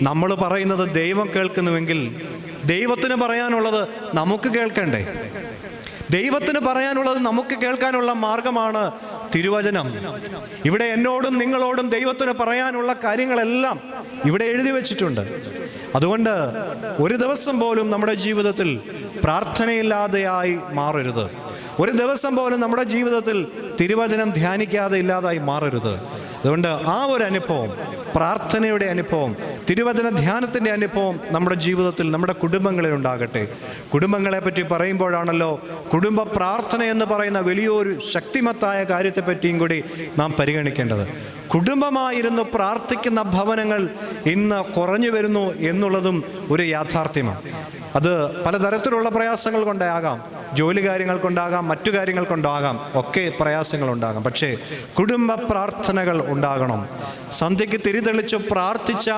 നമ്മൾ പറയുന്നത് ദൈവം കേൾക്കുന്നുവെങ്കിൽ ദൈവത്തിന് പറയാനുള്ളത് നമുക്ക് കേൾക്കണ്ടേ? ദൈവത്തിന് പറയാനുള്ളത് നമുക്ക് കേൾക്കാനുള്ള മാർഗമാണ് തിരുവചനം. ഇവിടെ എന്നോടും നിങ്ങളോടും ദൈവത്തിന് പറയാനുള്ള കാര്യങ്ങളെല്ലാം ഇവിടെ എഴുതി വച്ചിട്ടുണ്ട്. അതുകൊണ്ട് ഒരു ദിവസം പോലും നമ്മുടെ ജീവിതത്തിൽ പ്രാർത്ഥനയില്ലാതെയായി മാറരുത്. ഒരു ദിവസം പോലും നമ്മുടെ ജീവിതത്തിൽ തിരുവചനം ധ്യാനിക്കാതെ ഇല്ലാതായി മാറരുത്. അതുകൊണ്ട് ആ ഒരു അനുഭവം, പ്രാർത്ഥനയുടെ അനുഭവം, തിരുവചന ധ്യാനത്തിൻ്റെ അനുഭവം നമ്മുടെ ജീവിതത്തിൽ, നമ്മുടെ കുടുംബങ്ങളിൽ ഉണ്ടാകട്ടെ. കുടുംബങ്ങളെ പറ്റി പറയുമ്പോഴാണല്ലോ കുടുംബ പ്രാർത്ഥന എന്ന് പറയുന്ന വലിയൊരു ശക്തിമത്തായ കാര്യത്തെപ്പറ്റിയും കൂടി നാം പരിഗണിക്കേണ്ടത്. കുടുംബമായിരുന്നു പ്രാർത്ഥിക്കുന്ന ഭവനങ്ങൾ ഇന്ന് കുറഞ്ഞു വരുന്നു എന്നുള്ളതും ഒരു യാഥാർത്ഥ്യമാണ്. അത് പലതരത്തിലുള്ള പ്രയാസങ്ങൾ കൊണ്ടാകാം, ജോലി കാര്യങ്ങൾ കൊണ്ടാകാം, മറ്റു കാര്യങ്ങൾ കൊണ്ടാകാം, ഒക്കെ പ്രയാസങ്ങളുണ്ടാകാം. പക്ഷേ കുടുംബ പ്രാർത്ഥനകൾ ഉണ്ടാകണം. സന്ധ്യയ്ക്ക് തിരിതെളിച്ച് പ്രാർത്ഥിച്ച